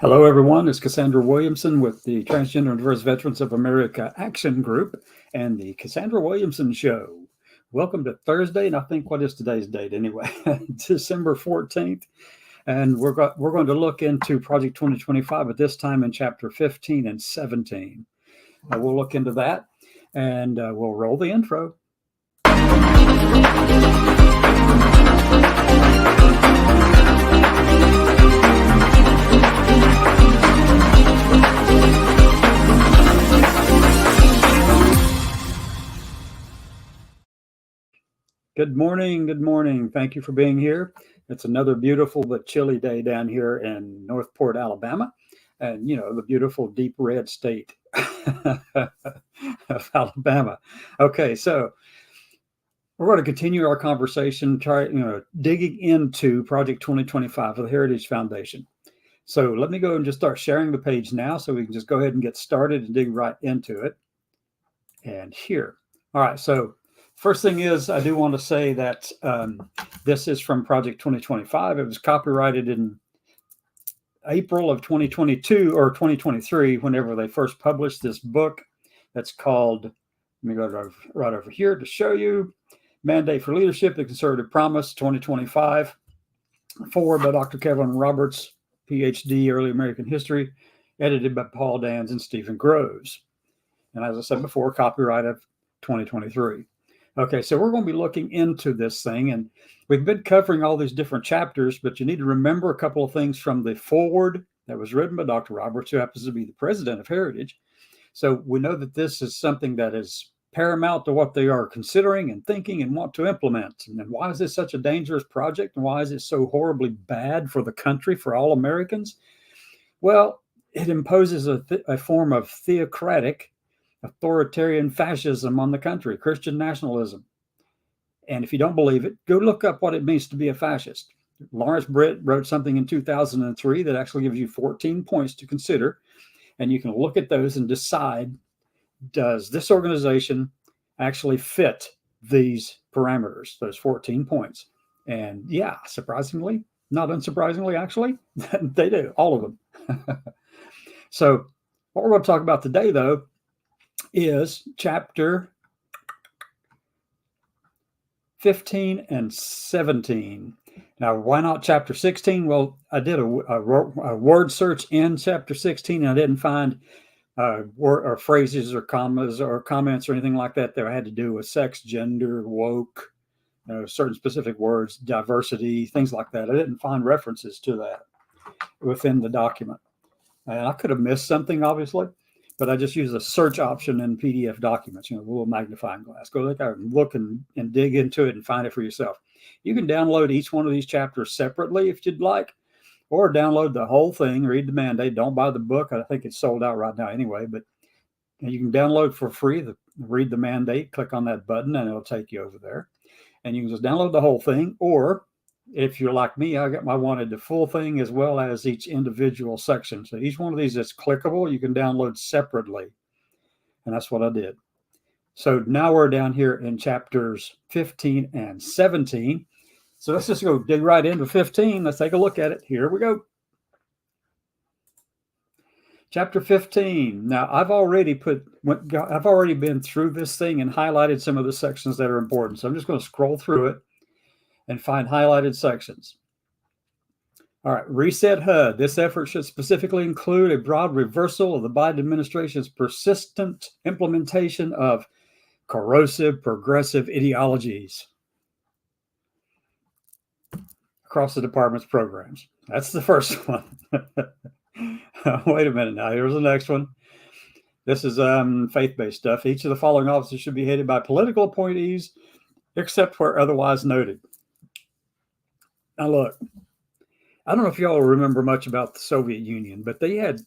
Hello, everyone. It's Cassandra Williamson with the Transgender and Diverse Veterans of America Action Group and the Cassandra Williamson Show. Welcome to Thursday, and I think what is today's date anyway? December 14th. And we're going to look into Project 2025 at this time in chapter 15 and 17. We'll look into that, and we'll roll the intro. Good morning. Good morning. Thank you for being here. It's another beautiful but chilly day down here in Northport, Alabama, and the beautiful deep red state of Alabama. Okay, so we're going to continue our conversation, digging into Project 2025 of the Heritage Foundation. So let me go and just start sharing the page now so we can just go ahead and get started and dig right into it. And here. All right, so first thing is, I do want to say that this is from Project 2025. It was copyrighted in April of 2022 or 2023, whenever they first published this book. That's called, let me go right over here to show you, Mandate for Leadership, The Conservative Promise, 2025, forward by Dr. Kevin Roberts, PhD, Early American History, edited by Paul Dans and Stephen Groves. And as I said before, copyright of 2023. Okay, so we're going to be looking into this thing, and we've been covering all these different chapters, but you need to remember a couple of things from the foreword that was written by Dr. Roberts, who happens to be the president of Heritage. So we know that this is something that is paramount to what they are considering and thinking and want to implement. And why is this such a dangerous project, and why is it so horribly bad for the country, for all Americans? Well, it imposes a form of theocratic, authoritarian fascism on the country, Christian nationalism. And if you don't believe it, go look up what it means to be a fascist. Lawrence Britt wrote something in 2003 that actually gives you 14 points to consider. And you can look at those and decide, does this organization actually fit these parameters, those 14 points? And yeah, surprisingly, not unsurprisingly, actually, they do, all of them. So what we're going to talk about today, though, is chapter 15 and 17. Now, why not chapter 16? Well, I did a word search in chapter 16, and I didn't find or phrases or commas or comments or anything like that had to do with sex, gender, woke, certain specific words, diversity, things like that. I didn't find references to that within the document. And I could have missed something, obviously, but I just use a search option in PDF documents, a little magnifying glass. Go look and dig into it and find it for yourself. You can download each one of these chapters separately if you'd like, or download the whole thing, read the mandate. Don't buy the book. I think it's sold out right now anyway, but you can download for free, read the mandate, click on that button, and it'll take you over there. And you can just download the whole thing, or if you're like me, I wanted the full thing as well as each individual section. So each one of these is clickable. You can download separately. And that's what I did. So now we're down here in chapters 15 and 17. So let's just go dig right into 15. Let's take a look at it. Here we go. Chapter 15. Now, I've already been through this thing and highlighted some of the sections that are important. So I'm just going to scroll through it and find highlighted sections. All right, reset HUD. This effort should specifically include a broad reversal of the Biden administration's persistent implementation of corrosive progressive ideologies across the department's programs. That's the first one. Wait a minute now. Here's the next one. This is faith-based stuff. Each of the following offices should be headed by political appointees, except where otherwise noted. Now, look, I don't know if y'all remember much about the Soviet Union, but they had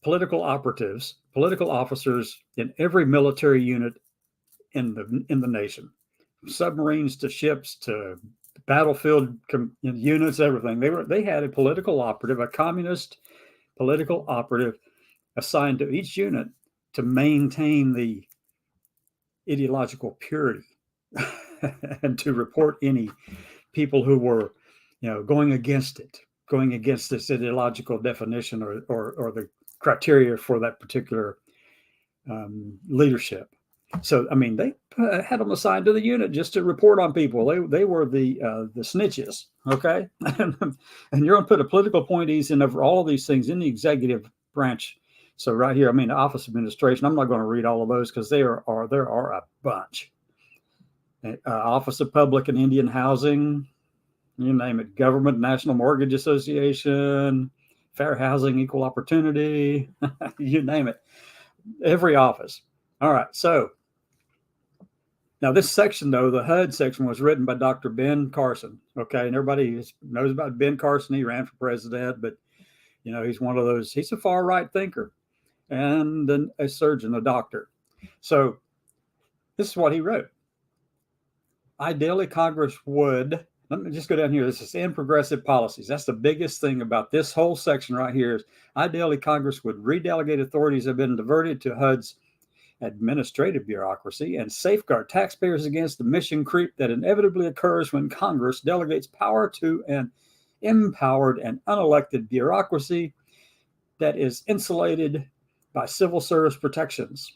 political operatives, political officers in every military unit in the nation, submarines to ships to battlefield units, everything. They had a political operative, a communist political operative assigned to each unit to maintain the ideological purity and to report any people who were going against it. going against this ideological definition or the criteria for that particular leadership. So, I mean, they had them assigned to the unit just to report on people. They were the snitches, okay? And you're going to put a political appointees in over all of these things in the executive branch. So right here, I mean, the Office of Administration, I'm not going to read all of those because there are a bunch. Office of Public and Indian Housing, you name it, Government National Mortgage Association, Fair Housing, Equal Opportunity, you name it, every office. All right, so now this section, though, the HUD section was written by Dr. Ben Carson, okay, and everybody knows about Ben Carson. He ran for president, but, you know, he's one of those, he's a far-right thinker and a surgeon, a doctor. So this is what he wrote. Ideally, Congress would, let me just go down here. This is in progressive policies. That's the biggest thing about this whole section right here is ideally, Congress would redelegate authorities that have been diverted to HUD's administrative bureaucracy and safeguard taxpayers against the mission creep that inevitably occurs when Congress delegates power to an empowered and unelected bureaucracy that is insulated by civil service protections.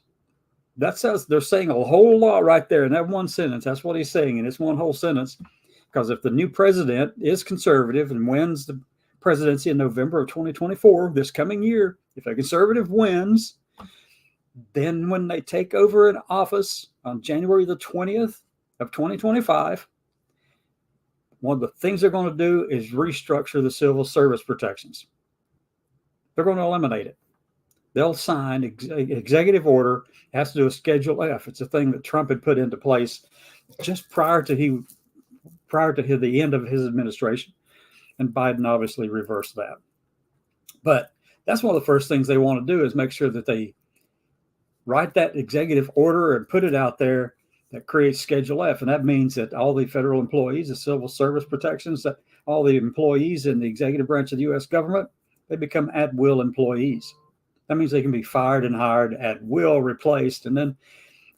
That says they're saying a whole lot right there in that one sentence. That's what he's saying in this one whole sentence. Because if the new president is conservative and wins the presidency in November of 2024, this coming year, if a conservative wins, then when they take over an office on January the 20th of 2025, one of the things they're going to do is restructure the civil service protections. They're going to eliminate it. They'll sign executive order. It has to do with Schedule F. It's a thing that Trump had put into place just prior to the end of his administration, and Biden obviously reversed that. But that's one of the first things they want to do is make sure that they write that executive order and put it out there that creates Schedule F. And that means that all the federal employees, the civil service protections, that all the employees in the executive branch of the U.S. government, they become at-will employees. That means they can be fired and hired at will, replaced. And then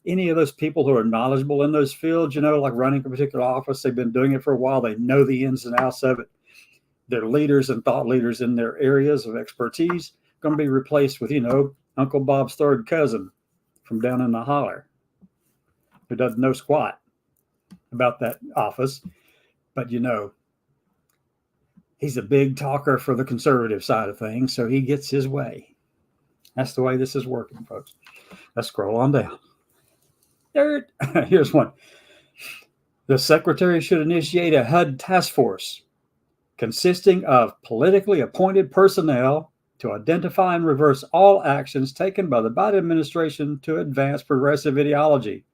any of those people who are knowledgeable in those fields, you know, like running a particular office, they've been doing it for a while. They know the ins and outs of it. They're leaders and thought leaders in their areas of expertise, going to be replaced with, you know, Uncle Bob's third cousin from down in the holler who doesn't know squat about that office. But, you know, he's a big talker for the conservative side of things, so he gets his way. That's the way this is working, folks. Let's scroll on down. Here's one. The secretary should initiate a HUD task force consisting of politically appointed personnel to identify and reverse all actions taken by the Biden administration to advance progressive ideology.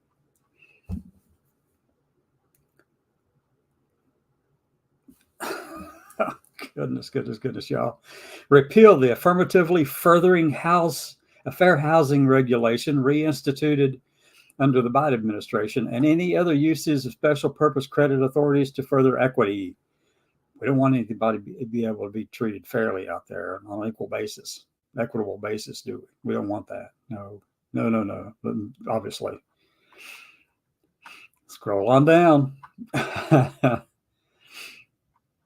Goodness, y'all. Repeal the affirmatively furthering fair housing regulation reinstituted under the Biden administration and any other uses of special purpose credit authorities to further equity. We don't want anybody to be able to be treated fairly out there on an equitable basis, do we? We don't want that. No. Obviously. Scroll on down.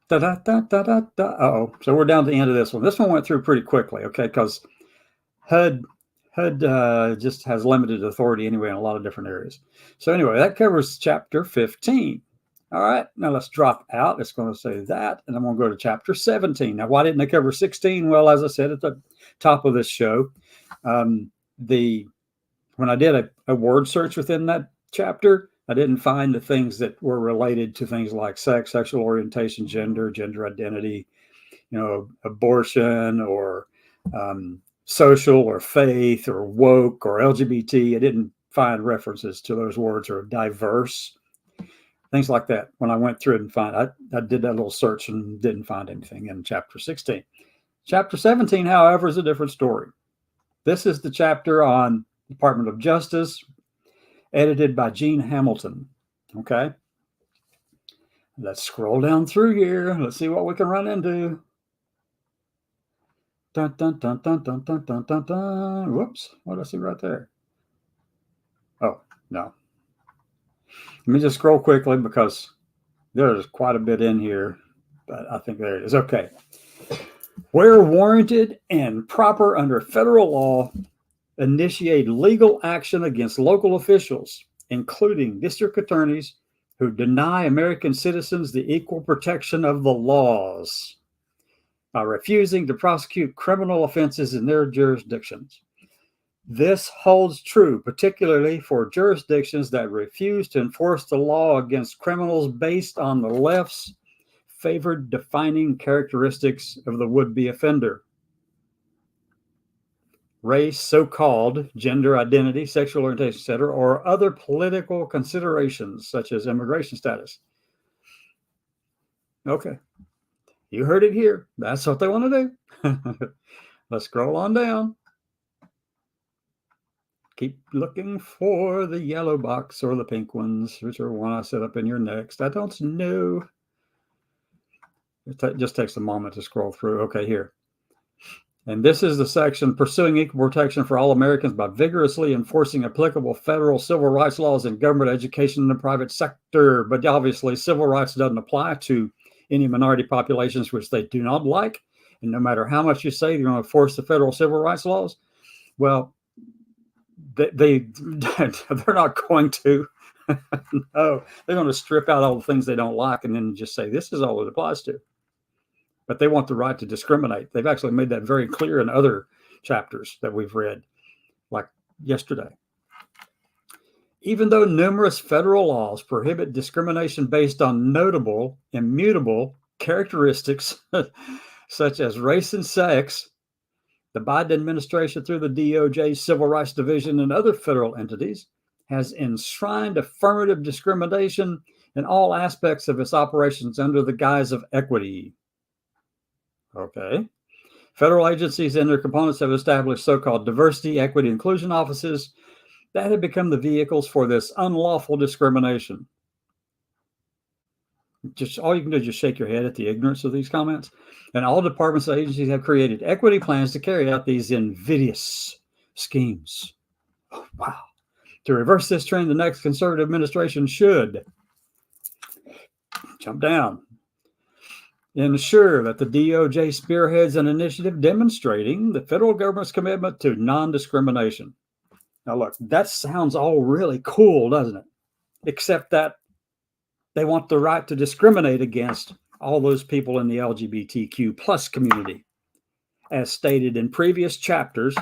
Uh-oh. So we're down to the end of this one. This one went through pretty quickly, okay, because HUD just has limited authority anyway in a lot of different areas. So anyway, that covers chapter 15. All right, now let's drop out. It's going to say that, and I'm going to go to chapter 17. Now, why didn't I cover 16? Well, as I said at the top of this show, when I did a word search within that chapter, I didn't find the things that were related to things like sex, sexual orientation, gender identity, you know, abortion or social or faith or woke or LGBT. I didn't find references to those words or diverse, things like that. When I went through it and I did that little search and didn't find anything in chapter 16. Chapter 17, however, is a different story. This is the chapter on Department of Justice, edited by Gene Hamilton. Okay. Let's scroll down through here. Let's see what we can run into. Dun, dun, dun, dun, dun, dun, dun, dun, dun. Whoops. What did I see right there? Oh, no. Let me just scroll quickly because there's quite a bit in here, but I think there it is. Okay. where warranted and proper under federal law, initiate legal action against local officials, including district attorneys who deny American citizens the equal protection of the laws by refusing to prosecute criminal offenses in their jurisdictions. This holds true particularly for jurisdictions that refuse to enforce the law against criminals based on the left's favored defining characteristics of the would-be offender: race, so-called gender identity, sexual orientation, etc., or other political considerations such as immigration status. Okay, you heard it here. That's what they want to do. Let's scroll on down. Keep looking for the yellow box or the pink ones, which are one I set up in your next. I don't know. It just takes a moment to scroll through. Okay, here. And this is the section: pursuing equal protection for all Americans by vigorously enforcing applicable federal civil rights laws in government, education, and the private sector. But obviously, civil rights doesn't apply to any minority populations which they do not like. And no matter how much you say you're going to enforce the federal civil rights laws, well, they're not going to. No, they're going to strip out all the things they don't like and then just say this is all it applies to. But they want the right to discriminate. They've actually made that very clear in other chapters that we've read, like yesterday. Even though numerous federal laws prohibit discrimination based on notable, immutable characteristics such as race and sex, the Biden administration, through the DOJ, Civil Rights Division, and other federal entities, has enshrined affirmative discrimination in all aspects of its operations under the guise of equity. Okay. Federal agencies and their components have established so-called diversity, equity, inclusion offices that have become the vehicles for this unlawful discrimination. Just all you can do is just shake your head at the ignorance of these comments. And all departments and agencies have created equity plans to carry out these invidious schemes. Oh, wow. To reverse this trend, the next conservative administration should jump down. Ensure that the DOJ spearheads an initiative demonstrating the federal government's commitment to non-discrimination. Now, look, that sounds all really cool, doesn't it? Except that they want the right to discriminate against all those people in the LGBTQ plus community. As stated in previous chapters,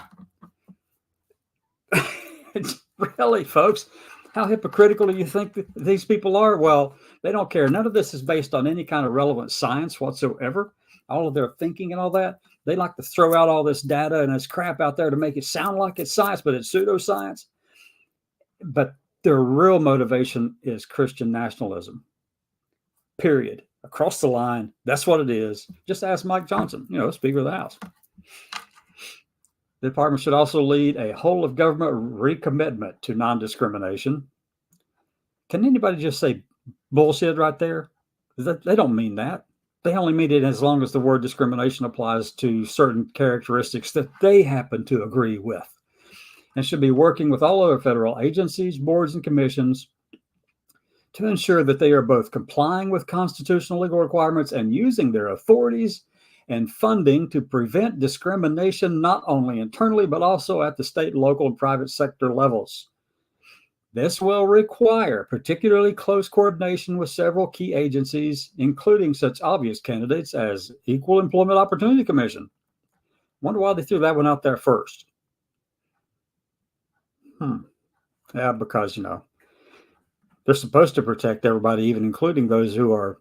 really, folks, how hypocritical do you think that these people are? Well, they don't care. None of this is based on any kind of relevant science whatsoever. All of their thinking and all that. They like to throw out all this data and this crap out there to make it sound like it's science, but it's pseudoscience. But their real motivation is Christian nationalism. Period. Across the line. That's what it is. Just ask Mike Johnson, Speaker of the House. The department should also lead a whole of government recommitment to non-discrimination. Can anybody just say bullshit right there? They don't mean that. They only mean it as long as the word discrimination applies to certain characteristics that they happen to agree with. And should be working with all other federal agencies, boards, and commissions to ensure that they are both complying with constitutional legal requirements and using their authorities and funding to prevent discrimination not only internally, but also at the state, local, and private sector levels. This will require particularly close coordination with several key agencies, including such obvious candidates as Equal Employment Opportunity Commission. Wonder why they threw that one out there first. Yeah, because, they're supposed to protect everybody, even including those who are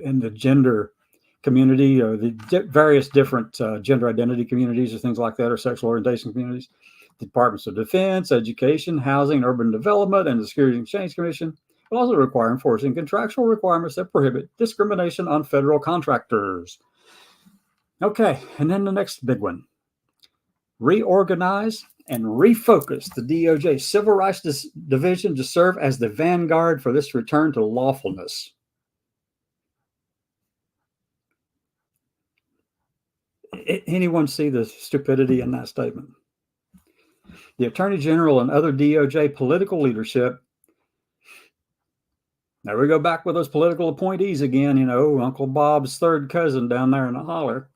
in the gender community or the various different gender identity communities or things like that, or sexual orientation communities. The Departments of Defense, Education, Housing, and Urban Development, and the Securities and Exchange Commission will also require enforcing contractual requirements that prohibit discrimination on federal contractors. Okay, and then the next big one. Reorganize and refocus the DOJ Civil Rights Division to serve as the vanguard for this return to lawfulness. Anyone see the stupidity in that statement? The Attorney General and other DOJ political leadership. Now we go back with those political appointees again, Uncle Bob's third cousin down there in the holler.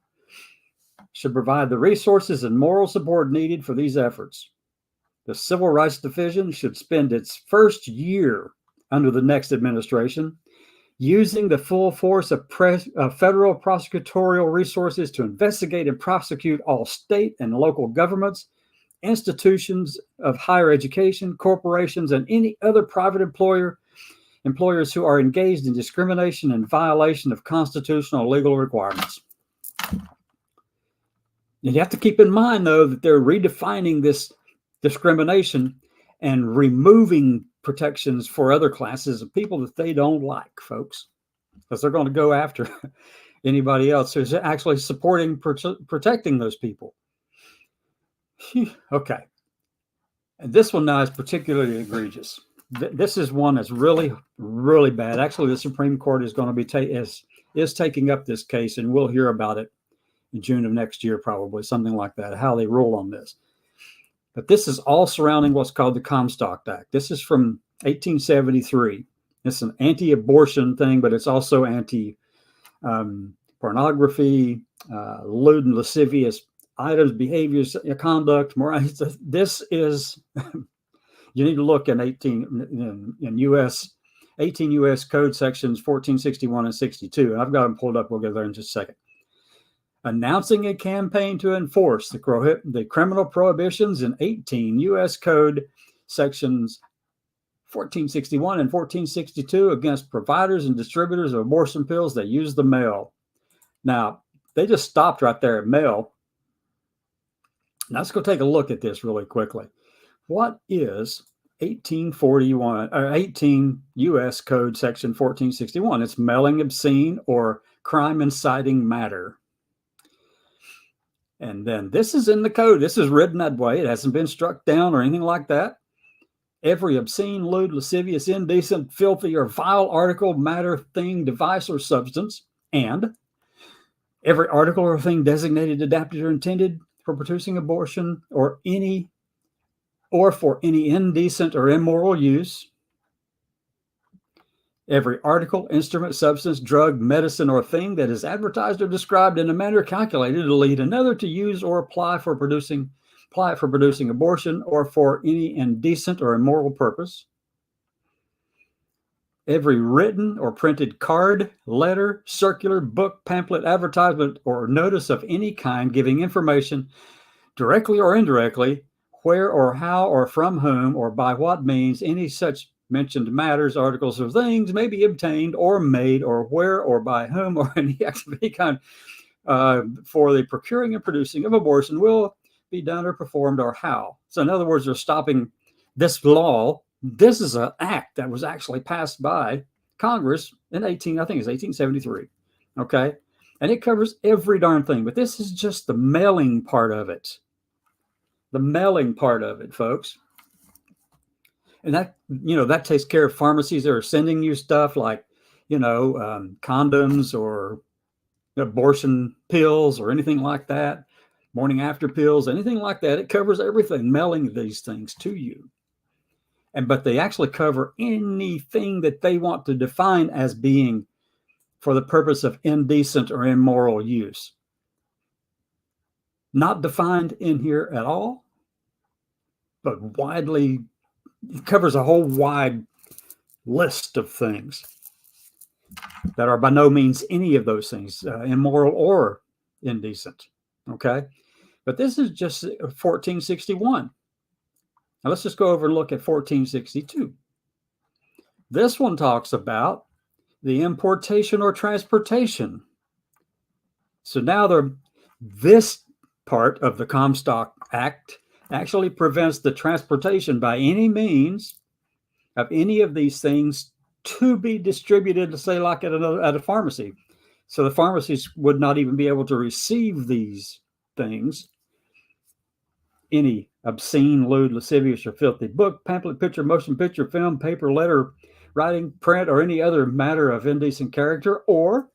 should provide the resources and moral support needed for these efforts. The Civil Rights Division should spend its first year under the next administration using the full force of federal prosecutorial resources to investigate and prosecute all state and local governments, institutions of higher education, corporations, and any other private employers who are engaged in discrimination and violation of constitutional legal requirements. You have to keep in mind, though, that they're redefining this discrimination and removing protections for other classes of people that they don't like, folks, because they're going to go after anybody else who's actually supporting protecting those people. Okay. And this one now is particularly egregious. This is one that's really, really bad. Actually, the Supreme Court is going to be is taking up this case, and we'll hear about it in June of next year, probably, something like that, how they rule on this. But this is all surrounding what's called the Comstock Act. This is from 1873. It's an anti-abortion thing, but it's also anti-pornography, lewd and lascivious items, behaviors, conduct, morality. This is, you need to look in 18 U.S. Code sections 1461 and 62. And I've got them pulled up. We'll get there in just a second. Announcing a campaign to enforce the criminal prohibitions in 18 U.S. Code sections 1461 and 1462 against providers and distributors of abortion pills that use the mail. Now, they just stopped right there at mail. Now, let's go take a look at this really quickly. What is 1841 or 18 U.S. Code section 1461? It's mailing obscene or crime inciting matter. And then this is in the code. This is written that way. It hasn't been struck down or anything like that. Every obscene, lewd, lascivious, indecent, filthy, or vile article, matter, thing, device, or substance, and every article or thing designated, adapted, or intended for producing abortion or for any indecent or immoral use. Every article, instrument, substance, drug, medicine, or thing that is advertised or described in a manner calculated to lead another to use or apply it for producing abortion or for any indecent or immoral purpose. Every written or printed card, letter, circular, book, pamphlet, advertisement, or notice of any kind giving information, directly or indirectly, where or how or from whom or by what means any such mentioned matters, articles, or things may be obtained or made, or where or by whom or any activity kind for the procuring and producing of abortion will be done or performed, or how. So in other words, they're stopping this law. This is an act that was actually passed by Congress in 1873. Okay. And it covers every darn thing, but this is just the mailing part of it. The mailing part of it, folks. And that takes care of pharmacies that are sending you stuff like, condoms or abortion pills or anything like that, morning after pills, anything like that. It covers everything, mailing these things to you. But they actually cover anything that they want to define as being for the purpose of indecent or immoral use. Not defined in here at all, but widely. It covers a whole wide list of things that are by no means any of those things, immoral or indecent. Okay. But this is just 1461. Now let's just go over and look at 1462. This one talks about the importation or transportation. So now this part of the Comstock Act actually prevents the transportation by any means of any of these things to be distributed, say, like at a pharmacy. So the pharmacies would not even be able to receive these things, any obscene, lewd, lascivious, or filthy book, pamphlet, picture, motion picture, film, paper, letter, writing, print, or any other matter of indecent character, or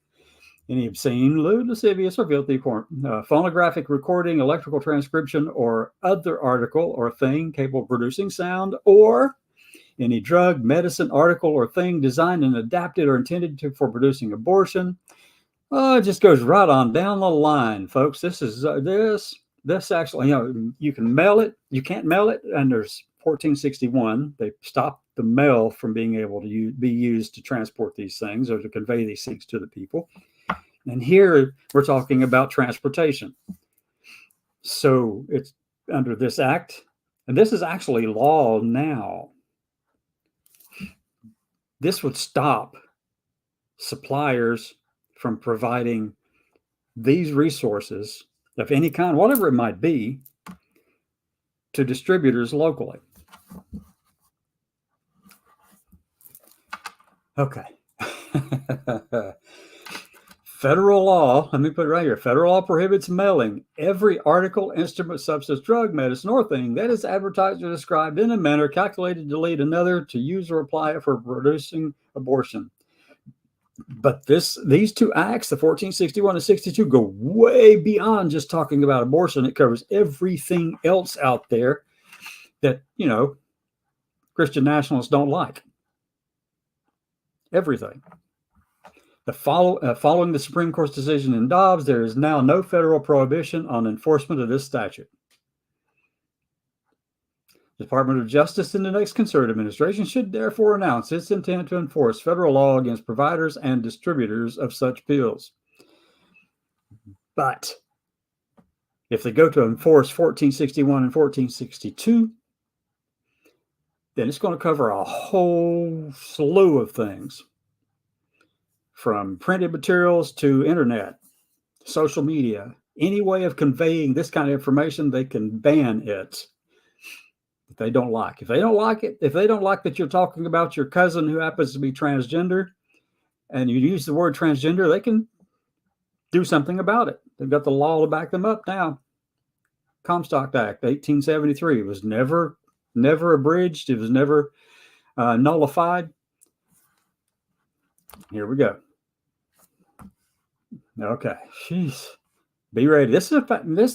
any obscene, lewd, lascivious, or filthy phonographic recording, electrical transcription, or other article or thing capable of producing sound, or any drug, medicine, article, or thing designed and adapted or intended for producing abortion, Oh, it just goes right on down the line, folks. This is this actually, you can mail it. You can't mail it, and there's 1461. They stopped the mail from being able to be used to transport these things or to convey these things to the people. And here we're talking about transportation. So it's under this act, and this is actually law now. This would stop suppliers from providing these resources of any kind, whatever it might be, to distributors locally. Okay. Federal law, let me put it right here. Federal law prohibits mailing every article, instrument, substance, drug, medicine, or thing that is advertised or described in a manner calculated to lead another to use or apply it for producing abortion. But these two acts, the 1461 and 62, go way beyond just talking about abortion. It covers everything else out there that, Christian nationalists don't like. Everything. Following the Supreme Court's decision in Dobbs, there is now no federal prohibition on enforcement of this statute. The Department of Justice in the next conservative administration should therefore announce its intent to enforce federal law against providers and distributors of such pills. But if they go to enforce 1461 and 1462, then it's going to cover a whole slew of things, from printed materials to internet, social media. Any way of conveying this kind of information, they can ban it if they don't like. If they don't like it, if they don't like that you're talking about your cousin who happens to be transgender, and you use the word transgender, they can do something about it. They've got the law to back them up now. Comstock Act, 1873, was never abridged. It was never nullified. Here we go. Okay, jeez, be ready. This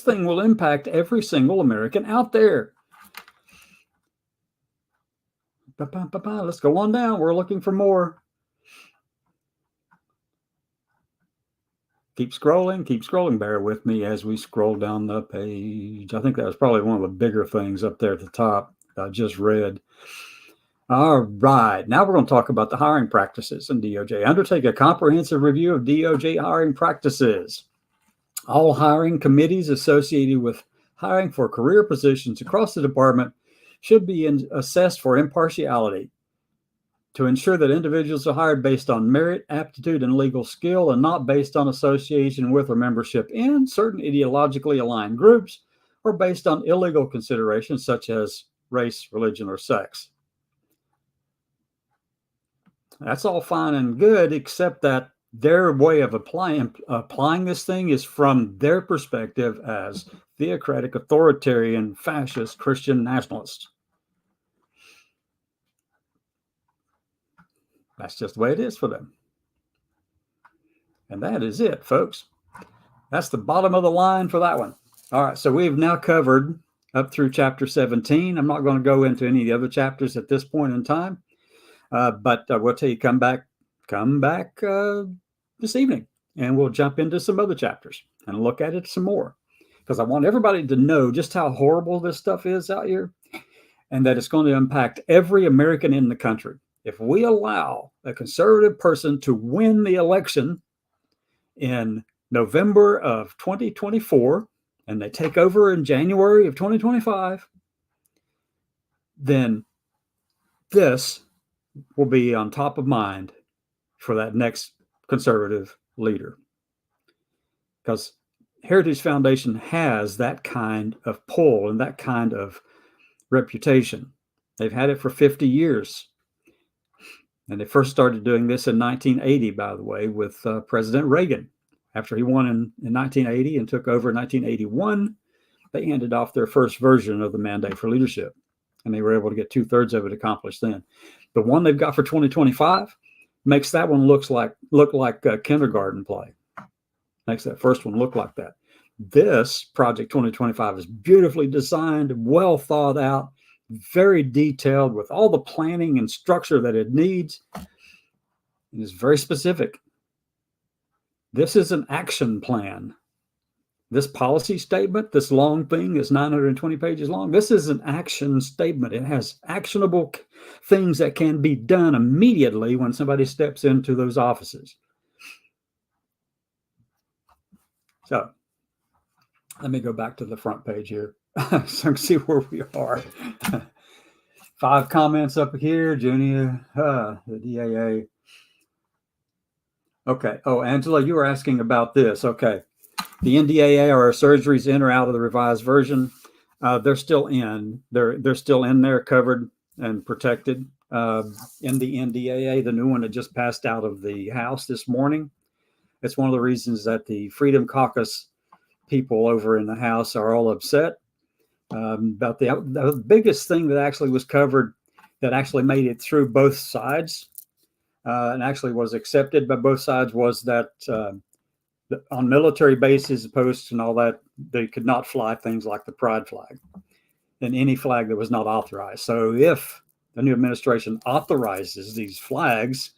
thing will impact every single American out there. Let's go on down. We're looking for more. Keep scrolling. Bear with me as we scroll down the page. I think that was probably one of the bigger things up there at the top I just read. All right. Now we're going to talk about the hiring practices in DOJ. Undertake a comprehensive review of DOJ hiring practices. All hiring committees associated with hiring for career positions across the department should be assessed for impartiality to ensure that individuals are hired based on merit, aptitude, and legal skill, and not based on association with or membership in certain ideologically aligned groups, or based on illegal considerations such as race, religion, or sex. That's all fine and good, except that their way of applying this thing is from their perspective as theocratic, authoritarian, fascist, Christian nationalists. That's just the way it is for them. And that is it, folks. That's the bottom of the line for that one. All right, so we've now covered up through chapter 17. I'm not going to go into any of the other chapters at this point in time, but we'll tell you come back this evening, and we'll jump into some other chapters and look at it some more, because I want everybody to know just how horrible this stuff is out here, and that it's going to impact every American in the country. If we allow a conservative person to win the election in November of 2024, and they take over in January of 2025, then this will be on top of mind for that next conservative leader. Because Heritage Foundation has that kind of pull and that kind of reputation. They've had it for 50 years. And they first started doing this in 1980, by the way, with President Reagan. After he won in 1980 and took over in 1981, they handed off their first version of the mandate for leadership. And they were able to get 2/3 of it accomplished then. The one they've got for 2025 makes that one look like a kindergarten play. Makes that first one look like that. This Project 2025 is beautifully designed, well thought out, very detailed, with all the planning and structure that it needs. It is very specific. This is an action plan. This policy statement, this long thing is 920 pages long. This is an action statement. It has actionable things that can be done immediately when somebody steps into those offices. So let me go back to the front page here so I can see where we are. 5 comments up here, Junia, the DAA. Okay. Oh, Angela, you were asking about this. Okay. The NDAA are surgeries in or out of the revised version. They're still in. They're still in there, covered and protected in the NDAA, the new one that just passed out of the House this morning. It's one of the reasons that the Freedom Caucus people over in the House are all upset about the biggest thing that actually was covered, that actually made it through both sides and actually was accepted by both sides, was that on military bases, posts and all that, they could not fly things like the pride flag and any flag that was not authorized. So if the new administration authorizes these flags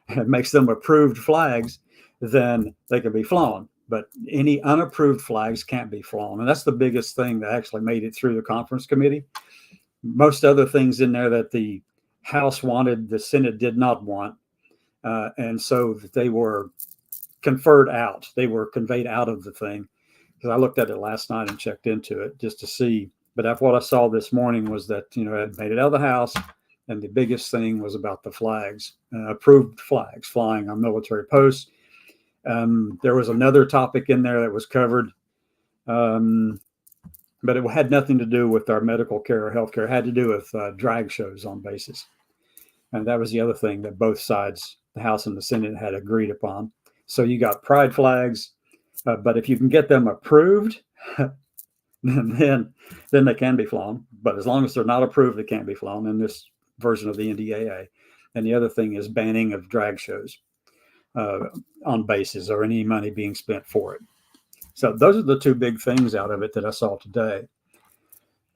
and makes them approved flags, then they can be flown. But any unapproved flags can't be flown. And that's the biggest thing that actually made it through the conference committee. Most other things in there that the House wanted, the Senate did not want. And so they were conferred out. They were conveyed out of the thing. Because I looked at it last night and checked into it just to see. But what I saw this morning was that, it had made it out of the House. And the biggest thing was about the flags, approved flags flying on military posts. There was another topic in there that was covered, but it had nothing to do with our medical care or healthcare. It had to do with drag shows on bases. And that was the other thing that both sides, the House and the Senate, had agreed upon. So you got pride flags, but if you can get them approved, then they can be flown. But as long as they're not approved, they can't be flown in this version of the NDAA. And the other thing is banning of drag shows on bases or any money being spent for it. So those are the 2 big things out of it that I saw today.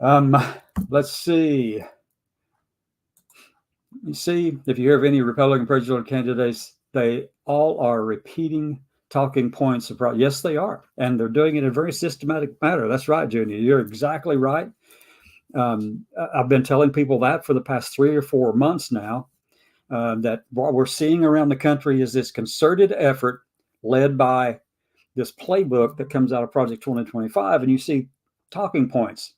Let's see. You see, if you hear of any Republican presidential candidates, they all are repeating talking points. Yes, they are. And they're doing it in a very systematic manner. That's right, Junior. You're exactly right. I've been telling people that for the past 3 or 4 months now, that what we're seeing around the country is this concerted effort led by this playbook that comes out of Project 2025. And you see talking points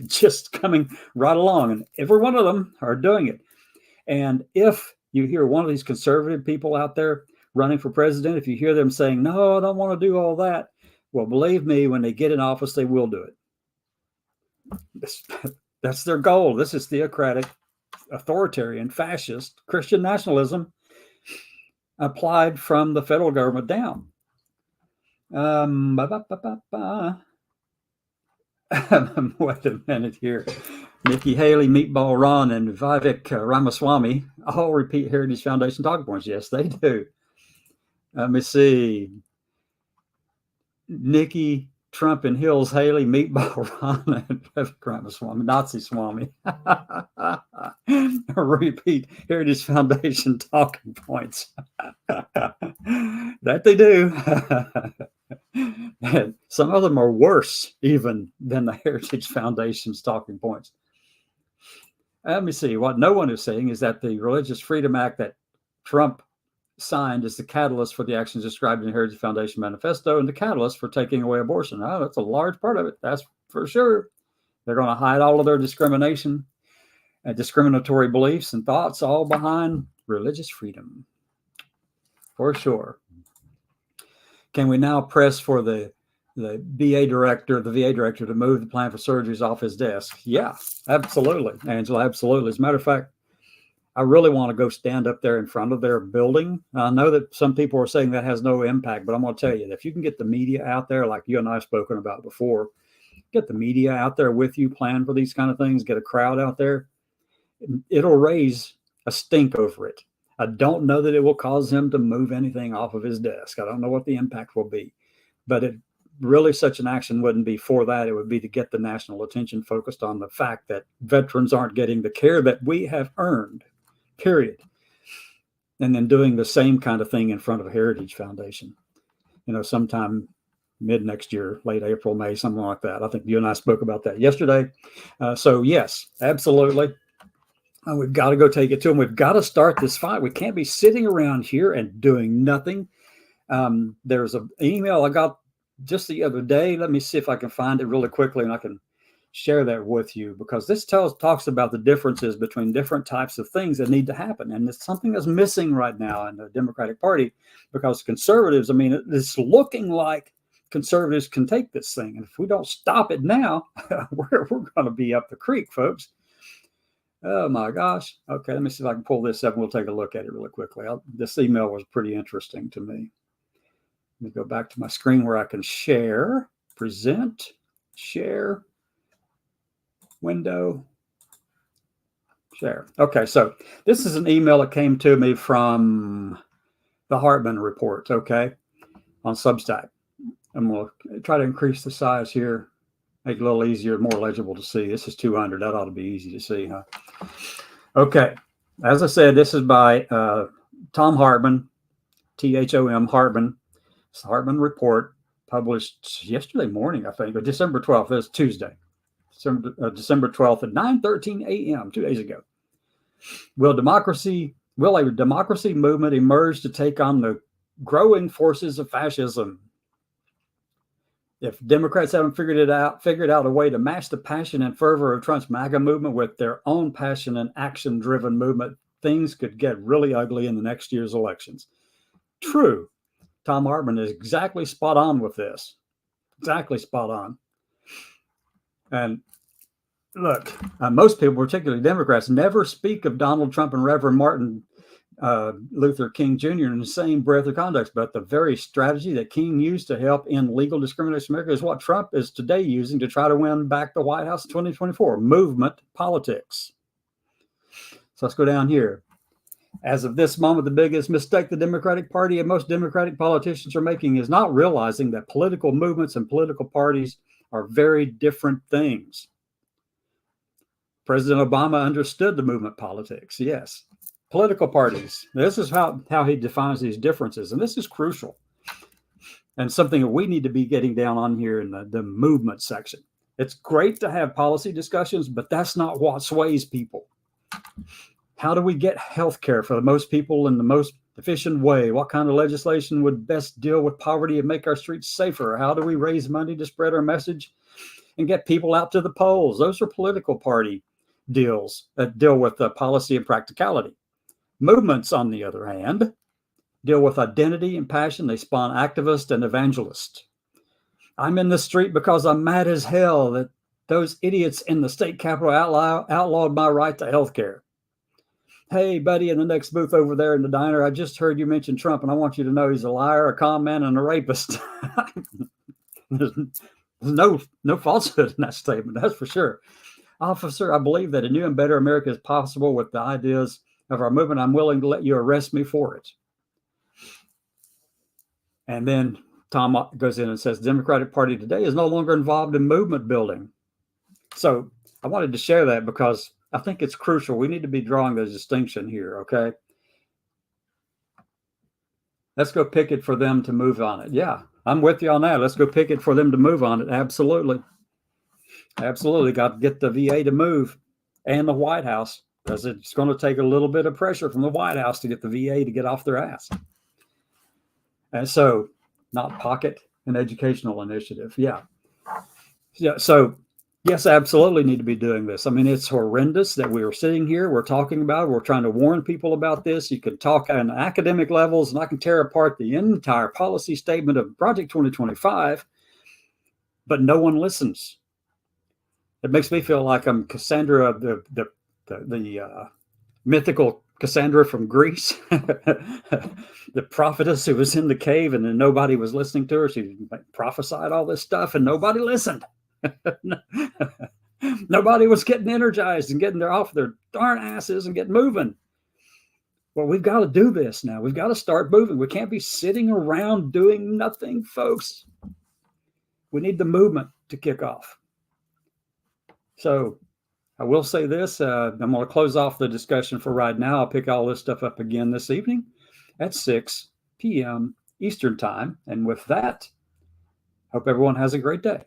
just coming right along. And every one of them are doing it. And if you hear one of these conservative people out there running for president, if you hear them saying, no, I don't want to do all that, well, believe me, when they get in office, they will do it. That's their goal. This is theocratic, authoritarian, fascist, Christian nationalism applied from the federal government down. Wait a minute here. Nikki Haley, Meatball Ron, and Vivek Ramaswamy all repeat Heritage Foundation talking points. Yes, they do. Let me see. Nikki, Trump, and Hills, Haley, Meatball Ron, and Vivek Ramaswamy, Nazi Swami. Repeat Heritage Foundation talking points. That they do. And some of them are worse even than the Heritage Foundation's talking points. Let me see. What no one is saying is that the Religious Freedom Act that Trump signed is the catalyst for the actions described in the Heritage Foundation manifesto and the catalyst for taking away abortion. Oh, that's a large part of it. That's for sure. They're going to hide all of their discrimination and discriminatory beliefs and thoughts all behind religious freedom. For sure. Can we now press for the VA director to move the plan for surgeries off his desk? Yeah, absolutely, Angela, absolutely. As a matter of fact, I really want to go stand up there in front of their building. I know that some people are saying that has no impact, but I'm going to tell you that if you can get the media out there, like you and I have spoken about before, get the media out there with you, plan for these kind of things, get a crowd out there, it'll raise a stink over it. I don't know that it will cause him to move anything off of his desk. I don't know what the impact will be, but it really, such an action wouldn't be for that. It would be to get the national attention focused on the fact that veterans aren't getting the care that we have earned, period. and then doing the same kind of thing in front of a Heritage Foundation, sometime mid next year, late April, May, something like that. I think you and I spoke about that yesterday. So yes, absolutely. We've got to go take it to them. We've got to start this fight. We can't be sitting around here and doing nothing. There's an email I got just the other day. Let me see if I can find it really quickly and I can share that with you, because this talks about the differences between different types of things that need to happen. And it's something that's missing right now in the Democratic Party, because conservatives, it's looking like conservatives can take this thing. And if we don't stop it now, we're going to be up the creek, folks. Oh my gosh. Okay, let me see if I can pull this up and we'll take a look at it really quickly. This email was pretty interesting to me. Let me go back to my screen where I can share, present, share, window, share. Okay, so this is an email that came to me from the Hartman Report, okay, on Substack. I'm going to try to increase the size here, make it a little easier, more legible to see. This is 200. That ought to be easy to see, huh? Okay. As I said, this is by Thom Hartman, Thom Hartman. It's the Hartman Report, published yesterday morning, I think, or December 12th. It was Tuesday, December 12th at 9:13 a.m., 2 days ago. Will a democracy movement emerge to take on the growing forces of fascism? If Democrats haven't figured out a way to match the passion and fervor of Trump's MAGA movement with their own passion and action-driven movement, things could get really ugly in the next year's elections. True. Thom Hartman is exactly spot on with this. Exactly spot on. And look, most people, particularly Democrats, never speak of Donald Trump and Reverend Martin Luther King Jr. in the same breath of context, but the very strategy that King used to help end legal discrimination in America is what Trump is today using to try to win back the White House in 2024, movement politics. So let's go down here. As of this moment, the biggest mistake the Democratic Party and most Democratic politicians are making is not realizing that political movements and political parties are very different things. President Obama understood the movement politics, yes. Political parties. This is how he defines these differences. And this is crucial and something that we need to be getting down on here in the movement section. It's great to have policy discussions, but that's not what sways people. How do we get health care for the most people in the most efficient way? What kind of legislation would best deal with poverty and make our streets safer? How do we raise money to spread our message and get people out to the polls? Those are political party deals that deal with policy and practicality. Movements, on the other hand, deal with identity and passion. They spawn activists and evangelists. I'm in the street because I'm mad as hell that those idiots in the state capitol outlawed my right to health care. Hey, buddy, in the next booth over there in the diner, I just heard you mention Trump, and I want you to know he's a liar, a con man, and a rapist. There's no falsehood in that statement, that's for sure. Officer, I believe that a new and better America is possible with the ideas of our movement. I'm willing to let you arrest me for it. And then Tom goes in and says, the Democratic Party today is no longer involved in movement building. So I wanted to share that because I think it's crucial. We need to be drawing the distinction here, okay? Let's go picket for them to move on it. Yeah, I'm with you on that. Let's go picket for them to move on it. Absolutely. Absolutely. Got to get the VA to move and the White House, because it's going to take a little bit of pressure from the White House to get the VA to get off their ass. And so, not pocket an educational initiative. Yeah. So, yes, absolutely need to be doing this. I mean, it's horrendous that we are sitting here. We're talking about it. We're trying to warn people about this. You can talk on academic levels, and I can tear apart the entire policy statement of Project 2025, but no one listens. It makes me feel like I'm Cassandra, the mythical Cassandra from Greece, the prophetess who was in the cave and then nobody was listening to her. She prophesied all this stuff and nobody listened. Nobody was getting energized and getting off their darn asses and getting moving. Well, we've got to do this now. We've got to start moving. We can't be sitting around doing nothing, folks. We need the movement to kick off. So I will say this, I'm going to close off the discussion for right now. I'll pick all this stuff up again this evening at 6 p.m. Eastern Time. And with that, hope everyone has a great day.